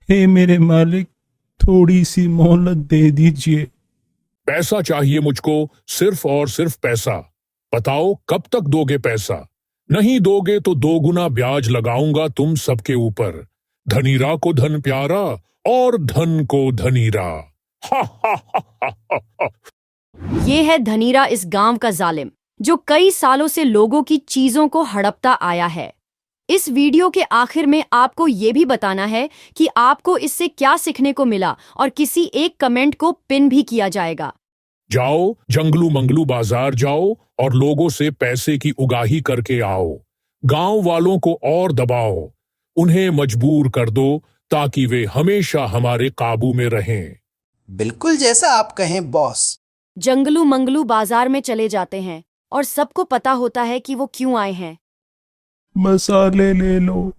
हे मेरे मालिक, थोड़ी सी मोहलत दे दीजिए। पैसा चाहिए मुझको, सिर्फ और सिर्फ पैसा। बताओ कब तक दोगे पैसा? नहीं दोगे तो 2 गुना ब्याज लगाऊंगा तुम सबके ऊपर। धनीरा को धन प्यारा और धन को धनीरा। हा हा हा हा हा हा। ये है धनीरा, इस गांव का जालिम जो कई सालों से लोगों की चीजों को हड़पता आया है। इस वीडियो के आखिर में आपको ये भी बताना है कि आपको इससे क्या सीखने को मिला और किसी एक कमेंट को पिन भी किया जाएगा। जाओ जंगलू मंगलू बाजार जाओ और लोगों से पैसे की उगाही करके आओ। गांव वालों को और दबाओ, उन्हें मजबूर कर दो ताकि वे हमेशा हमारे काबू में रहें। बिल्कुल जैसा आप कहें बॉस। जंगलू मंगलू बाजार में चले जाते हैं और सबको पता होता है कि वो क्यों आए हैं। मसाले ले लो,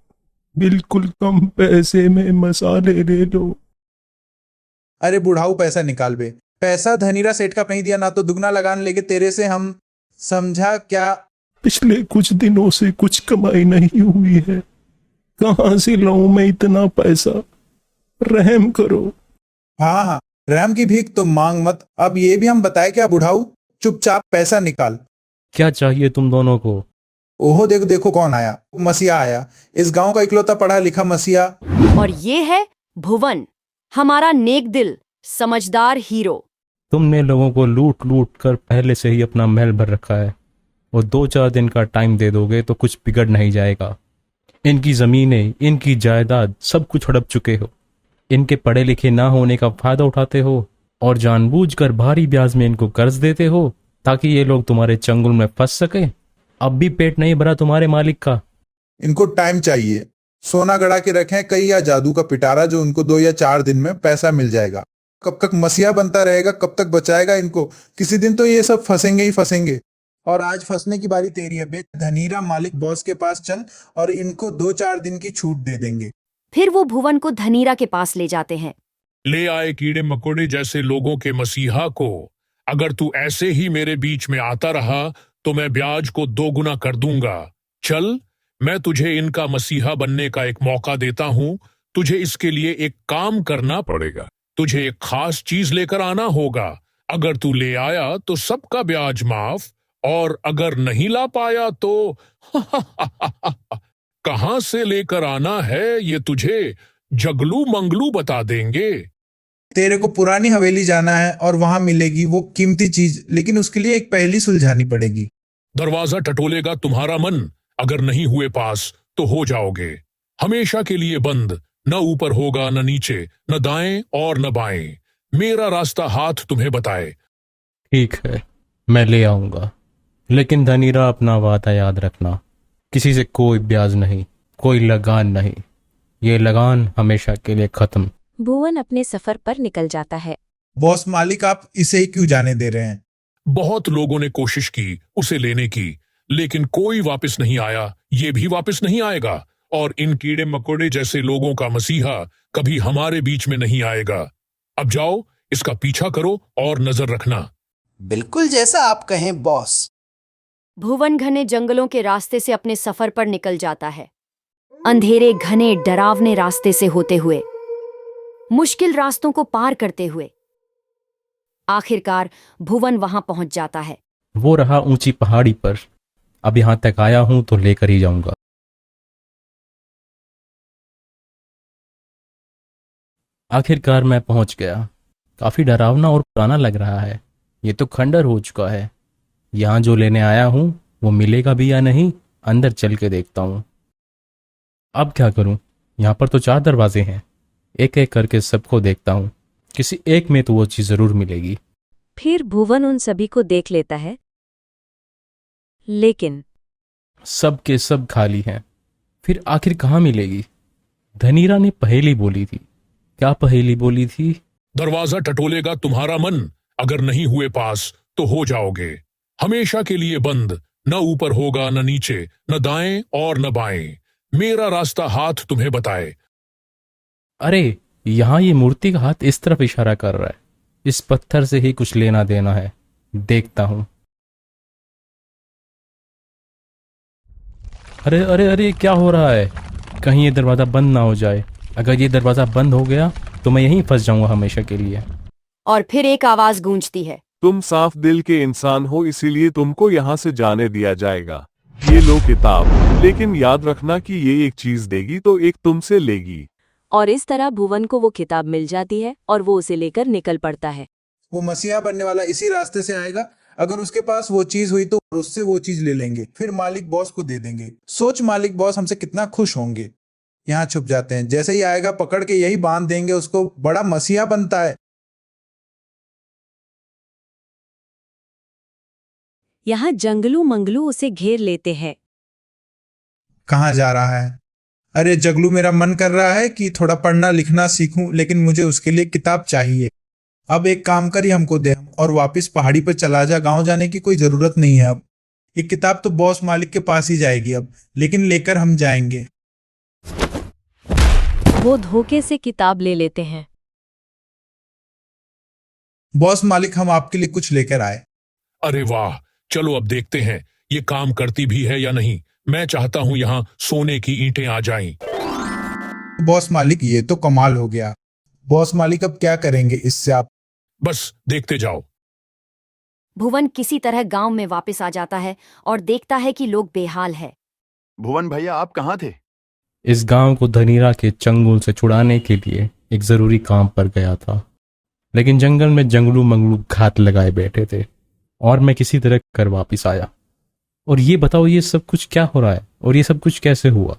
बिल्कुल कम पैसे में मसाले ले लो। अरे बुढ़ाऊ पैसा निकाल बे। पैसा धनीरा सेठ का नहीं दिया ना तो दुगना लगान लेके तेरे से हम, समझा क्या? पिछले कुछ दिनों से कुछ कमाई नहीं हुई है, कहाँ से लाऊं मैं इतना पैसा? रहम करो। हाँ हाँ, रहम की भीख तो मांग मत। अब ये भी हम बताए क्या बुढ़ाऊ? चुपचाप पैसा निकाल। क्या चाहिए तुम दोनों को? ओहो देखो देखो कौन आया, मसीहा आया, इस गांव का इकलौता पढ़ा लिखा मसीहा। और ये है भुवन, हमारा नेक दिल समझदार हीरो। तुमने लोगों को लूट लूट कर पहले से ही अपना महल भर रखा है और 2-4 दिन का टाइम दे दोगे तो कुछ बिगड़ नहीं जाएगा। इनकी जमीनें, इनकी जायदाद सब कुछ हड़प चुके हो। इनके पढ़े लिखे ना होने का फायदा उठाते हो और जानबूझकर भारी ब्याज में इनको कर्ज देते हो ताकि ये लोग तुम्हारे चंगुल में फंस सके। अब भी पेट नहीं भरा तुम्हारे मालिक का। इनको टाइम चाहिए, सोना गड़ा के रखें कहीं या जादू का पिटारा जो उनको 2 या 4 दिन में पैसा मिल जाएगा। कब तक मसीहा बनता रहेगा, कब तक बचाएगा इनको? किसी दिन तो ये सब फंसेंगे ही फंसेंगे। और आज फंसने की बारी तेरी है बे। धनीरा मालिक बॉस के पास चल और इनको 2-4 दिन की छूट दे देंगे। फिर वो भुवन को धनीरा के पास ले जाते हैं। ले आए कीड़े मकोड़े जैसे लोगों के मसीहा को। अगर तू ऐसे ही मेरे बीच में आता रहा तो मैं ब्याज को 2 गुना कर दूंगा। चल, मैं तुझे इनका मसीहा बनने का एक मौका देता हूं। तुझे इसके लिए एक काम करना पड़ेगा। तुझे एक खास चीज लेकर आना होगा। अगर तू ले आया तो सबका ब्याज माफ, और अगर नहीं ला पाया तो कहां से लेकर आना है ये तुझे जगलू मंगलू बता देंगे। तेरे को पुरानी हवेली जाना है और वहां मिलेगी वो कीमती चीज, लेकिन उसके लिए एक पहेली सुलझानी पड़ेगी। दरवाजा टटोलेगा तुम्हारा मन, अगर नहीं हुए पास तो हो जाओगे हमेशा के लिए बंद। न ऊपर होगा न नीचे, न दाएं और न बाएं। मेरा रास्ता हाथ तुम्हें बताए। ठीक है, मैं ले आऊंगा, लेकिन धनीरा अपना वादा याद रखना। किसी से कोई ब्याज नहीं, कोई लगान नहीं। ये लगान हमेशा के लिए खत्म। भुवन अपने सफर पर निकल जाता है। बॉस मालिक, आप इसे ही क्यों जाने दे रहे हैं? बहुत लोगों ने कोशिश की उसे लेने की, लेकिन कोई वापस नहीं आया। ये भी वापस नहीं आएगा, और इन कीड़े मकोड़े जैसे लोगों का मसीहा कभी हमारे बीच में नहीं आएगा। अब जाओ, इसका पीछा करो और नजर रखना। बिल्कुल जैसा आप कहें बॉस। भुवन घने जंगलों के रास्ते से अपने सफर पर निकल जाता है। अंधेरे घने डरावने रास्ते से होते हुए, मुश्किल रास्तों को पार करते हुए आखिरकार भुवन वहां पहुंच जाता है। वो रहा ऊंची पहाड़ी पर। अब यहां तक आया हूं तो लेकर ही जाऊंगा। आखिरकार मैं पहुंच गया। काफी डरावना और पुराना लग रहा है। ये तो खंडर हो चुका है। यहां जो लेने आया हूं वो मिलेगा भी या नहीं, अंदर चल के देखता हूं। अब क्या करूं? यहां पर तो 4 दरवाजे हैं। एक एक करके सबको देखता हूं, किसी एक में तो वो चीज जरूर मिलेगी। फिर भुवन उन सभी को देख लेता है, लेकिन सब के सब खाली हैं। फिर आखिर कहाँ मिलेगी? धनीरा ने पहेली बोली थी। क्या पहेली बोली थी? दरवाजा टटोलेगा तुम्हारा मन, अगर नहीं हुए पास तो हो जाओगे हमेशा के लिए बंद। न ऊपर होगा न नीचे, न दाएं और न बाएं। मेरा रास्ता हाथ तुम्हें बताए। अरे, यहाँ ये मूर्ति का हाथ इस तरफ इशारा कर रहा है। इस पत्थर से ही कुछ लेना देना है। देखता हूं। अरे अरे अरे, क्या हो रहा है? कहीं ये दरवाजा बंद ना हो जाए। अगर ये दरवाज़ा बंद हो गया तो मैं यहीं फंस जाऊंगा हमेशा के लिए। और फिर एक आवाज गूंजती है। तुम साफ दिल के इंसान हो, इसीलिए तुमको यहाँ से जाने दिया जाएगा। ये लो किताब, लेकिन याद रखना कि ये एक चीज देगी तो एक तुमसे लेगी। और इस तरह भुवन को वो किताब मिल जाती है और वो उसे लेकर निकल पड़ता है। वो मसीहा बनने वाला इसी रास्ते से आएगा। अगर उसके पास वो चीज हुई तो उससे वो चीज ले लेंगे, फिर मालिक बॉस को दे देंगे। सोच मालिक बॉस हमसे कितना खुश होंगे। यहाँ छुप जाते हैं, जैसे ही आएगा पकड़ के यही बांध देंगे उसको। बड़ा मसीहा बनता है। यहाँ जंगलू मंगलू उसे घेर लेते हैं। कहाँ जा रहा है? अरे जगलू, मेरा मन कर रहा है कि थोड़ा पढ़ना लिखना सीखूं, लेकिन मुझे उसके लिए किताब चाहिए। अब एक काम कर, ये हमको दे और वापस पहाड़ी पर चला जा। गांव जाने की कोई जरूरत नहीं है अब। ये किताब तो बॉस मालिक के पास ही जाएगी अब, लेकिन लेकर हम जाएंगे। वो धोखे से किताब ले लेते हैं। बॉस मालिक, हम आपके लिए कुछ लेकर आए। अरे वाह, चलो अब देखते हैं ये काम करती भी है या नहीं। मैं चाहता हूं यहाँ सोने की ईंटें आ जाएं। बॉस मालिक, ये तो कमाल हो गया। बॉस मालिक, अब क्या करेंगे इससे आप? बस देखते जाओ। भुवन किसी तरह गांव में वापस आ जाता है और देखता है कि लोग बेहाल है। भुवन भैया, आप कहाँ थे? इस गांव को धनीरा के चंगुल से छुड़ाने के लिए एक जरूरी काम पर गया था, लेकिन जंगल में जंगलू मंगलू घात लगाए बैठे थे और मैं किसी तरह कर वापस आया। और ये बताओ, ये सब कुछ क्या हो रहा है और ये सब कुछ कैसे हुआ?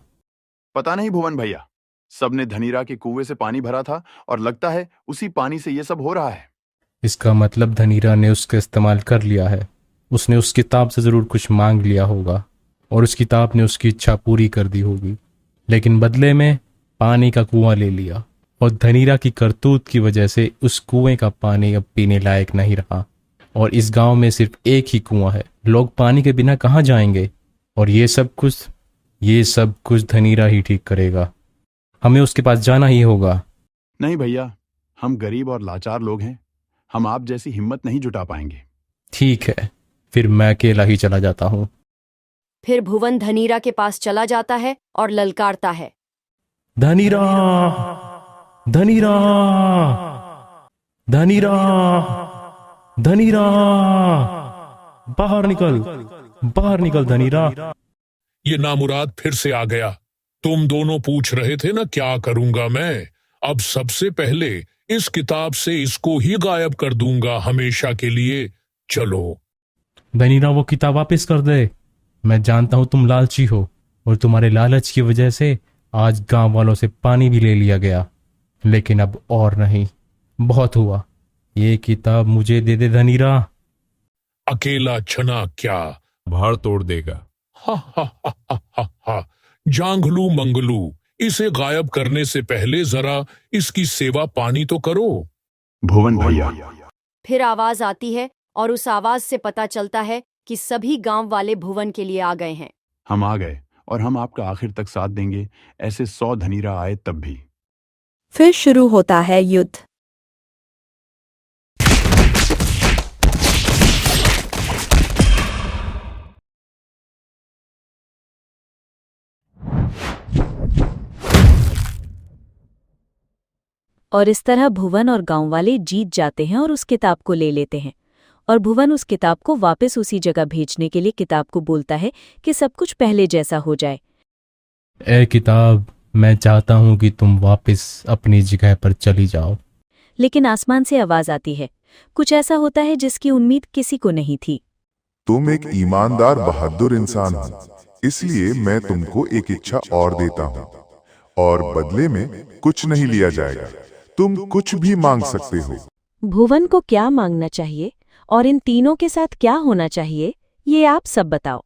पता नहीं भुवन भैया, सबने धनीरा के कुएं से पानी भरा था और लगता है उसी पानी से ये सब हो रहा है। इसका मतलब धनीरा ने उसका इस्तेमाल कर लिया है। उसने उस किताब से जरूर कुछ मांग लिया होगा और उस किताब ने उसकी इच्छा पूरी कर दी होगी, लेकिन बदले में पानी का कुआं ले लिया। और धनीरा की करतूत की वजह से उस कुएं का पानी अब पीने लायक नहीं रहा और इस गांव में सिर्फ एक ही कुआं है। लोग पानी के बिना कहाँ जाएंगे? और ये सब कुछ धनीरा ही ठीक करेगा। हमें उसके पास जाना ही होगा। नहीं भैया, हम गरीब और लाचार लोग हैं। हम आप जैसी हिम्मत नहीं जुटा पाएंगे। ठीक है, फिर मैं अकेला ही चला जाता हूँ। फिर भुवन धनीरा के पास चला जाता है और ललकारता है, धनीरा, धनीरा, धनीरा, धनीरा, बाहर निकल धनीरा। ये नामुराद फिर से आ गया। तुम दोनों पूछ रहे थे ना क्या करूंगा मैं। अब सबसे पहले इस किताब से इसको ही गायब कर दूंगा हमेशा के लिए। चलो। धनीरा, वो किताब वापस कर दे। मैं जानता हूं तुम लालची हो और तुम्हारे लालच की वजह से आज गांव वालों से पानी भी ले लिया गया, लेकिन अब और नहीं, बहुत हुआ। ये किताब मुझे दे दे धनीरा। अकेला छना क्या भाड़ तोड़ देगा। हा हा हा हा हा हा। जांगलू मंगलू, इसे गायब करने से पहले जरा इसकी सेवा पानी तो करो। भुवन भैया। फिर आवाज आती है और उस आवाज से पता चलता है कि सभी गांव वाले भुवन के लिए आ गए हैं। हम आ गए और हम आपका आखिर तक साथ देंगे, ऐसे 100 धनीरा आए तब भी। फिर शुरू होता है युद्ध। और इस तरह भुवन और गांव वाले जीत जाते हैं और उस किताब को ले लेते हैं। और भुवन उस किताब को वापस उसी जगह भेजने के लिए किताब को बोलता है कि सब कुछ पहले जैसा हो जाए। ए किताब, मैं चाहता हूं कि तुम वापस अपनी जगह पर चली जाओ। लेकिन आसमान से आवाज आती है। कुछ ऐसा होता है जिसकी उम्मीद किसी को नहीं थी। तुम एक ईमानदार बहादुर इंसान हो, इसलिए मैं तुमको एक इच्छा और देता हूँ और बदले में कुछ नहीं लिया जाएगा। तुम कुछ भी मांग सकते हो। भुवन को क्या मांगना चाहिए और इन तीनों के साथ क्या होना चाहिए, ये आप सब बताओ।